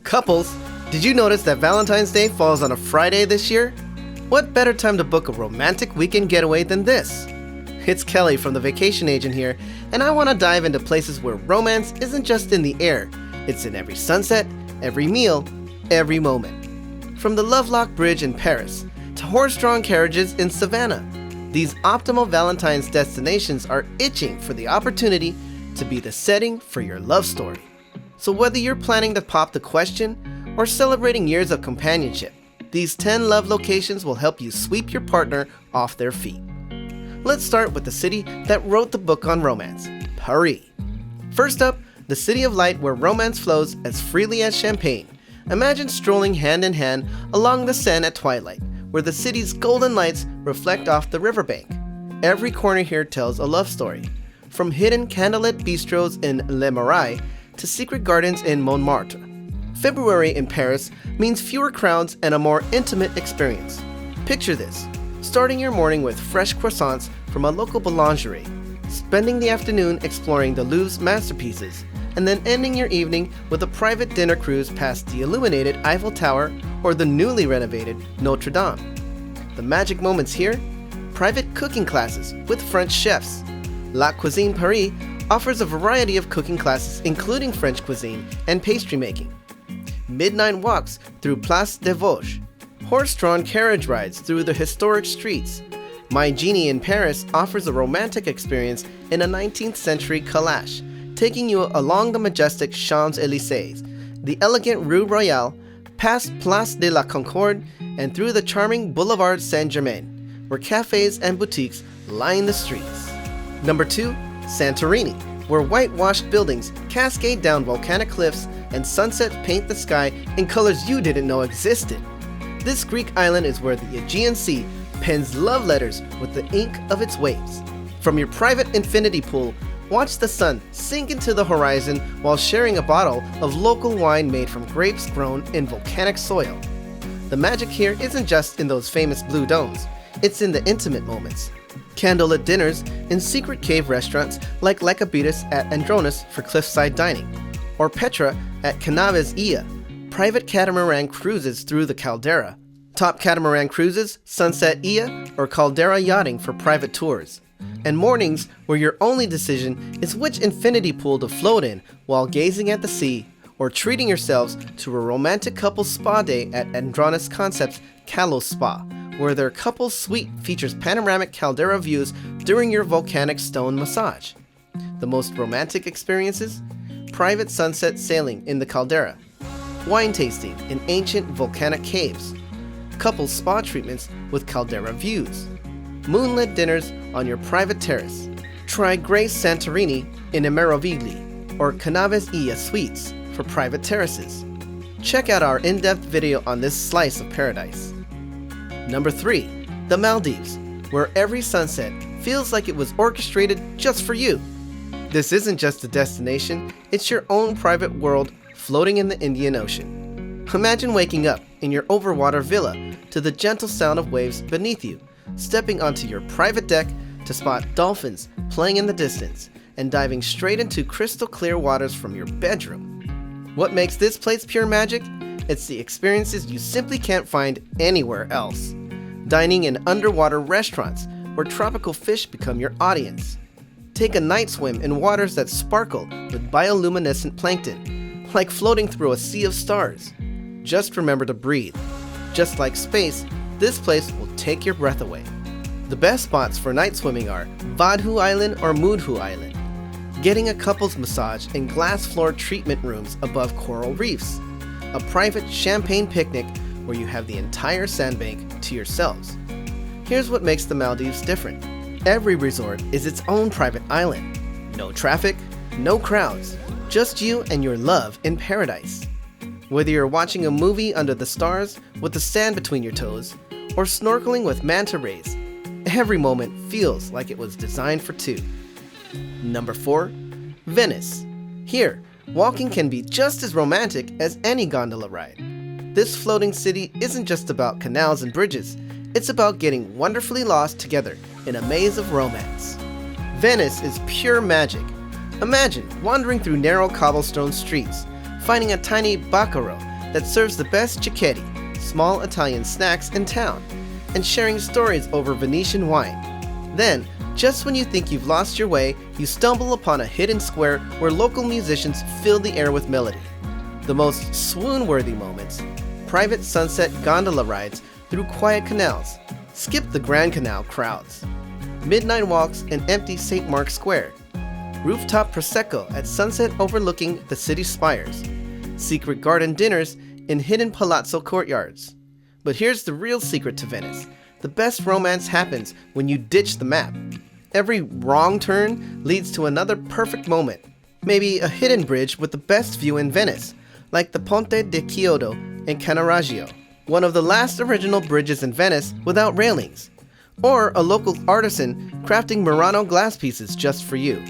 Couples, did you notice that Valentine's Day falls on a Friday this year? What better time to book a romantic weekend getaway than this? It's Kelly from the Vacation Agent here, and I want to dive into places where romance isn't just in the air, it's in every sunset, every meal, every moment. From the Lovelock Bridge in Paris to horse-drawn carriages in Savannah, these optimal Valentine's destinations are itching for the opportunity to be the setting for your love story. So whether you're planning to pop the question or celebrating years of companionship, these 10 love locations will help you sweep your partner off their feet. Let's start with the city that wrote the book on romance, Paris. First up, the city of light where romance flows as freely as champagne. Imagine strolling hand in hand along the Seine at twilight, where the city's golden lights reflect off the riverbank. Every corner here tells a love story, from hidden candlelit bistros in Le Marais to secret gardens in Montmartre. February in Paris means fewer crowds and a more intimate experience. Picture this, starting your morning with fresh croissants from a local boulangerie, spending the afternoon exploring the Louvre's masterpieces, and then ending your evening with a private dinner cruise past the illuminated Eiffel Tower or the newly renovated Notre Dame. The magic moments here? Private cooking classes with French chefs. La Cuisine Paris offers a variety of cooking classes including French cuisine and pastry making. Midnight walks through Place des Vosges. Horse-drawn carriage rides through the historic streets. My Genie in Paris offers a romantic experience in a 19th century calash, taking you along the majestic Champs-Élysées, the elegant Rue Royale, past Place de la Concorde, and through the charming Boulevard Saint-Germain, where cafes and boutiques line the streets. Number 2, Santorini, where whitewashed buildings cascade down volcanic cliffs and sunsets paint the sky in colors you didn't know existed. This Greek island is where the Aegean Sea pens love letters with the ink of its waves. From your private infinity pool, watch the sun sink into the horizon while sharing a bottle of local wine made from grapes grown in volcanic soil. The magic here isn't just in those famous blue domes, it's in the intimate moments. Candlelit dinners in secret cave restaurants like Lycabettus at Andronis for cliffside dining, or Petra at Canaves Ia, private catamaran cruises through the caldera. Top catamaran cruises, Sunset Ia, or Caldera yachting for private tours. And mornings where your only decision is which infinity pool to float in while gazing at the sea, or treating yourselves to a romantic couple spa day at Andronis Concepts Kalos Spa, where their couple's suite features panoramic caldera views during your volcanic stone massage. The most romantic experiences? Private sunset sailing in the caldera, wine tasting in ancient volcanic caves, couples spa treatments with caldera views, moonlit dinners on your private terrace. Try Grace Santorini in Emerovigli or Canaves Ia Suites for private terraces. Check out our in-depth video on this slice of paradise. Number 3, the Maldives, where every sunset feels like it was orchestrated just for you. This isn't just a destination, it's your own private world floating in the Indian Ocean. Imagine waking up in your overwater villa to the gentle sound of waves beneath you, stepping onto your private deck to spot dolphins playing in the distance, and diving straight into crystal clear waters from your bedroom. What makes this place pure magic? It's the experiences you simply can't find anywhere else. Dining in underwater restaurants where tropical fish become your audience. Take a night swim in waters that sparkle with bioluminescent plankton, like floating through a sea of stars. Just remember to breathe. Just like space, this place will take your breath away. The best spots for night swimming are Vadhu Island or Mudhu Island. Getting a couple's massage in glass-floored treatment rooms above coral reefs. A private champagne picnic where you have the entire sandbank to yourselves. Here's what makes the Maldives different. Every resort is its own private island. No traffic, no crowds, just you and your love in paradise. Whether you're watching a movie under the stars with the sand between your toes, or snorkeling with manta rays, every moment feels like it was designed for two. Number 4, Venice. Here, walking can be just as romantic as any gondola ride. This floating city isn't just about canals and bridges, it's about getting wonderfully lost together in a maze of romance. Venice is pure magic. Imagine wandering through narrow cobblestone streets, finding a tiny baccarat that serves the best cicchetti, small Italian snacks in town, and sharing stories over Venetian wine. Then, just when you think you've lost your way, you stumble upon a hidden square where local musicians fill the air with melody. The most swoon-worthy moments: private sunset gondola rides through quiet canals, skip the Grand Canal crowds, midnight walks in empty St. Mark's Square, rooftop prosecco at sunset overlooking the city spires, secret garden dinners in hidden palazzo courtyards. But here's the real secret to Venice. The best romance happens when you ditch the map. Every wrong turn leads to another perfect moment. Maybe a hidden bridge with the best view in Venice, like the Ponte di Chiodo in Canaraggio, one of the last original bridges in Venice without railings. Or a local artisan crafting Murano glass pieces just for you.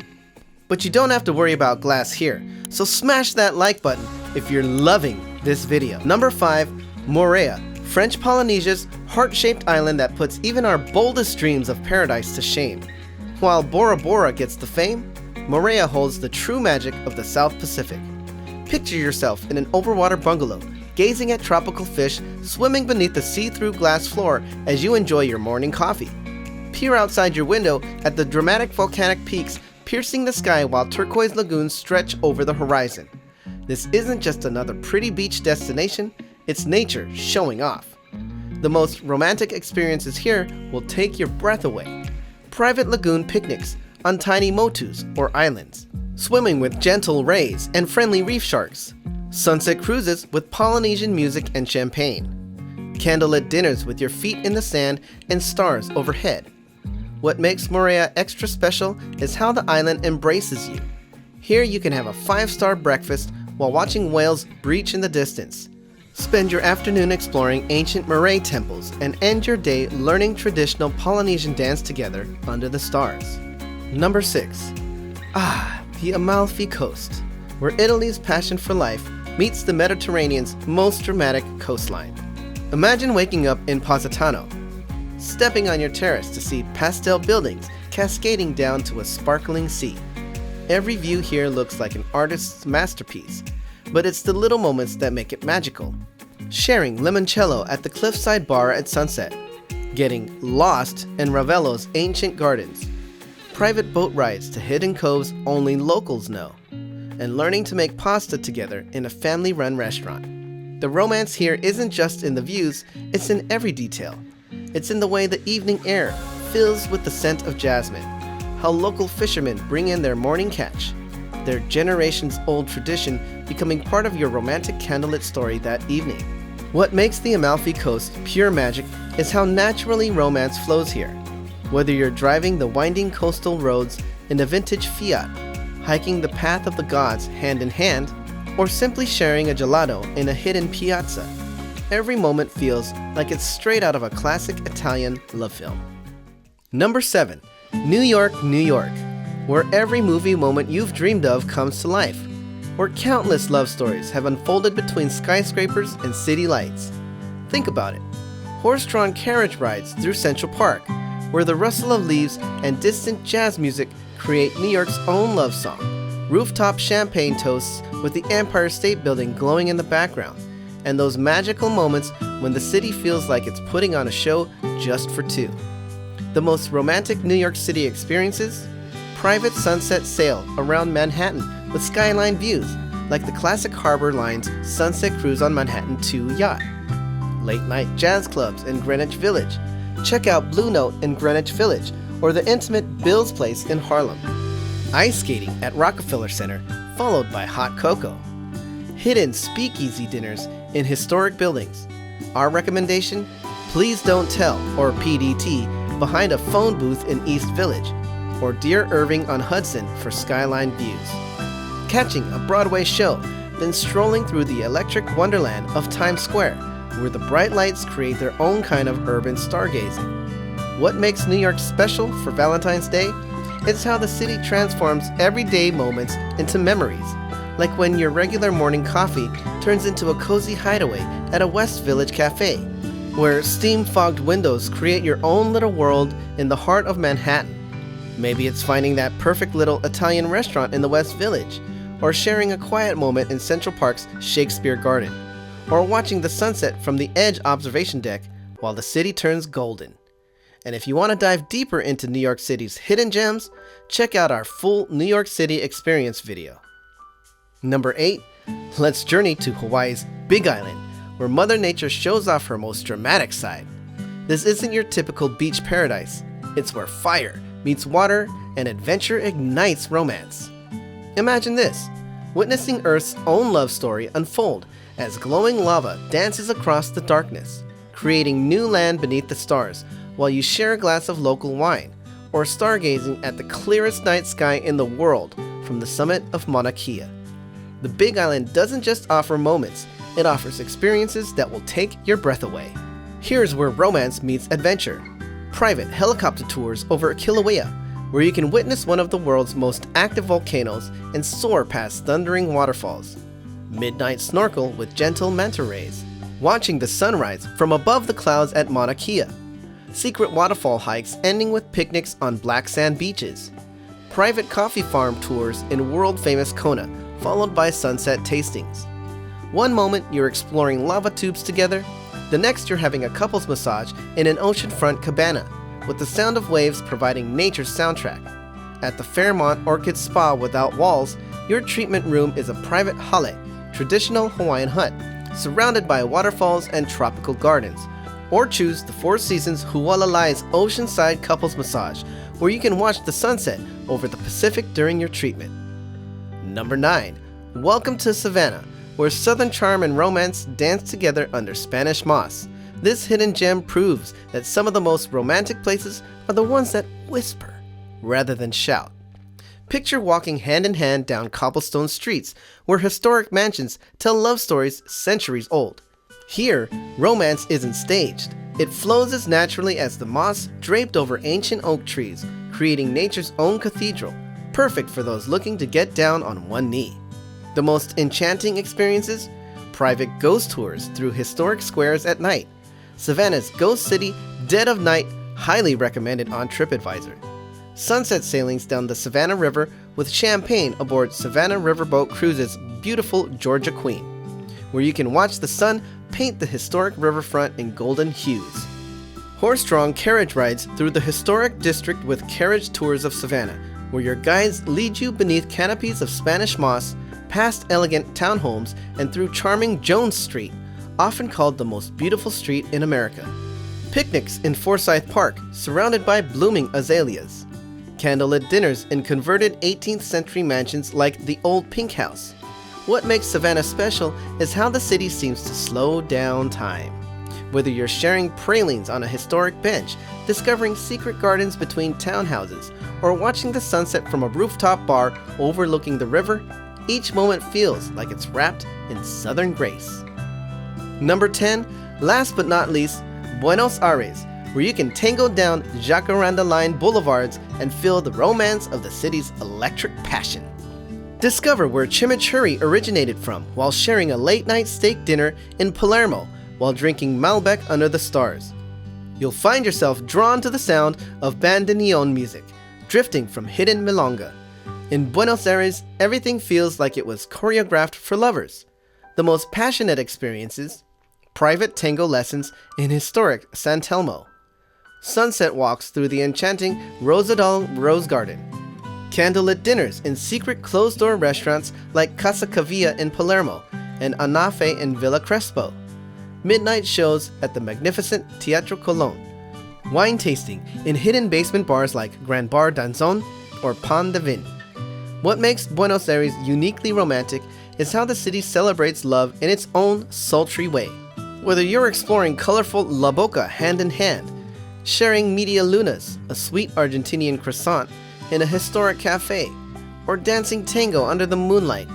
But you don't have to worry about glass here, so smash that like button if you're loving this video. Number 5, MOOREA, French Polynesia's heart-shaped island that puts even our boldest dreams of paradise to shame. While Bora Bora gets the fame, MOOREA holds the true magic of the South Pacific. Picture yourself in an overwater bungalow, gazing at tropical fish swimming beneath the see-through glass floor as you enjoy your morning coffee. Peer outside your window at the dramatic volcanic peaks piercing the sky while turquoise lagoons stretch over the horizon. This isn't just another pretty beach destination, it's nature showing off. The most romantic experiences here will take your breath away. Private lagoon picnics on tiny motus or islands, swimming with gentle rays and friendly reef sharks, sunset cruises with Polynesian music and champagne, candlelit dinners with your feet in the sand and stars overhead. What makes MOOREA extra special is how the island embraces you. Here you can have a 5-star breakfast while watching whales breach in the distance. Spend your afternoon exploring ancient Marae temples and end your day learning traditional Polynesian dance together under the stars. Number 6. The Amalfi Coast, where Italy's passion for life meets the Mediterranean's most dramatic coastline. Imagine waking up in Positano, stepping on your terrace to see pastel buildings cascading down to a sparkling sea. Every view here looks like an artist's masterpiece, but it's the little moments that make it magical. Sharing limoncello at the cliffside bar at sunset, getting lost in Revel's ancient gardens, private boat rides to hidden coves only locals know, and learning to make pasta together in a family-run restaurant. The romance here isn't just in the views, it's in every detail. It's in the way the evening air fills with the scent of jasmine, how local fishermen bring in their morning catch, their generations-old tradition becoming part of your romantic candlelit story that evening. What makes the Amalfi Coast pure magic is how naturally romance flows here. Whether you're driving the winding coastal roads in a vintage Fiat, hiking the path of the gods hand in hand, or simply sharing a gelato in a hidden piazza, every moment feels like it's straight out of a classic Italian love film. Number 7. New York, New York, where every movie moment you've dreamed of comes to life, where countless love stories have unfolded between skyscrapers and city lights. Think about it. Horse-drawn carriage rides through Central Park, where the rustle of leaves and distant jazz music create New York's own love song. Rooftop champagne toasts with the Empire State Building glowing in the background, and those magical moments when the city feels like it's putting on a show just for two. The most romantic New York City experiences? Private sunset sail around Manhattan with skyline views, like the classic Harbor Line's Sunset Cruise on Manhattan 2 yacht. Late night jazz clubs in Greenwich Village. Check out Blue Note in Greenwich Village, or the intimate Bill's Place in Harlem. Ice skating at Rockefeller Center, followed by hot cocoa. Hidden speakeasy dinners in historic buildings. Our recommendation? Please Don't Tell, or PDT, behind a phone booth in East Village, or Dear Irving on Hudson for skyline views. Catching a Broadway show, then strolling through the electric wonderland of Times Square, where the bright lights create their own kind of urban stargazing. What makes New York special for Valentine's Day? It's how the city transforms everyday moments into memories, like when your regular morning coffee turns into a cozy hideaway at a West Village cafe, where steam-fogged windows create your own little world in the heart of Manhattan. Maybe it's finding that perfect little Italian restaurant in the West Village, or sharing a quiet moment in Central Park's Shakespeare Garden. or watching the sunset from the edge observation deck while the city turns golden. And if you want to dive deeper into New York City's hidden gems, check out our full New York City experience video. Number 8, let's journey to Hawaii's Big Island, where Mother Nature shows off her most dramatic side. This isn't your typical beach paradise. It's where fire meets water and adventure ignites romance. Imagine this, witnessing Earth's own love story unfold as glowing lava dances across the darkness, creating new land beneath the stars while you share a glass of local wine, or stargazing at the clearest night sky in the world from the summit of Mauna Kea. The Big Island doesn't just offer moments, it offers experiences that will take your breath away. Here's where romance meets adventure. Private helicopter tours over Kilauea, where you can witness one of the world's most active volcanoes and soar past thundering waterfalls. Midnight snorkel with gentle manta rays, watching the sunrise from above the clouds at Mauna Kea. Secret waterfall hikes ending with picnics on black sand beaches. Private coffee farm tours in world-famous Kona, followed by sunset tastings. One moment you're exploring lava tubes together, the next you're having a couples massage in an oceanfront cabana, with the sound of waves providing nature's soundtrack. At the Fairmont Orchid Spa without walls, your treatment room is a private hale, traditional Hawaiian hut, surrounded by waterfalls and tropical gardens. Or choose the Four Seasons Hualalai's oceanside couples massage, where you can watch the sunset over the Pacific during your treatment. Number 9. Welcome to Savannah, where southern charm and romance dance together under Spanish moss. This hidden gem proves that some of the most romantic places are the ones that whisper rather than shout. Picture walking hand in hand down cobblestone streets where historic mansions tell love stories centuries old. Here, romance isn't staged. It flows as naturally as the moss draped over ancient oak trees, creating nature's own cathedral, perfect for those looking to get down on one knee. The most enchanting experiences? Private ghost tours through historic squares at night. Savannah's Ghost City Dead of Night, highly recommended on TripAdvisor. Sunset sailings down the Savannah River with champagne aboard Savannah Riverboat Cruises' beautiful Georgia Queen, where you can watch the sun paint the historic riverfront in golden hues. Horse-drawn carriage rides through the historic district with carriage tours of Savannah, where your guides lead you beneath canopies of Spanish moss, past elegant townhomes, and through charming Jones Street, often called the most beautiful street in America. Picnics in Forsyth Park, surrounded by blooming azaleas. Candlelit dinners in converted 18th century mansions like the Old Pink House. What makes Savannah special is how the city seems to slow down time. Whether you're sharing pralines on a historic bench, discovering secret gardens between townhouses, or watching the sunset from a rooftop bar overlooking the river, each moment feels like it's wrapped in southern grace. Number 10, last but not least, Buenos Aires, where you can tango down jacaranda-lined boulevards and feel the romance of the city's electric passion. Discover where chimichurri originated from while sharing a late-night steak dinner in Palermo while drinking Malbec under the stars. You'll find yourself drawn to the sound of bandoneon music, drifting from hidden milonga. In Buenos Aires, everything feels like it was choreographed for lovers. The most passionate experiences: private tango lessons in historic San Telmo, sunset walks through the enchanting Rosedal Rose Garden, candlelit dinners in secret closed-door restaurants like Casa Cavia in Palermo and Anafe in Villa Crespo, midnight shows at the magnificent Teatro Colón, wine tasting in hidden basement bars like Grand Bar Danzón or Pan de Vin. What makes Buenos Aires uniquely romantic is how the city celebrates love in its own sultry way. Whether you're exploring colorful La Boca hand in hand, sharing media lunas, a sweet Argentinian croissant, in a historic cafe, or dancing tango under the moonlight,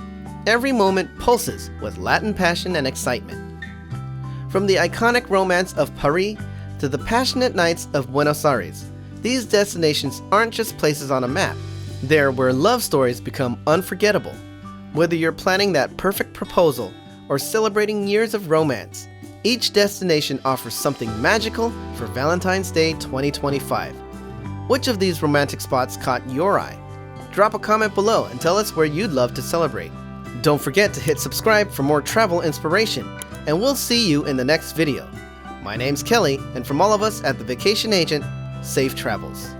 every moment pulses with Latin passion and excitement. From the iconic romance of Paris to the passionate nights of Buenos Aires, these destinations aren't just places on a map. They're where love stories become unforgettable. Whether you're planning that perfect proposal or celebrating years of romance, each destination offers something magical for Valentine's Day 2025. Which of these romantic spots caught your eye? Drop a comment below and tell us where you'd love to celebrate. Don't forget to hit subscribe for more travel inspiration. and we'll see you in the next video. My name's Kelly, and from all of us at The Vacation Agent, safe travels.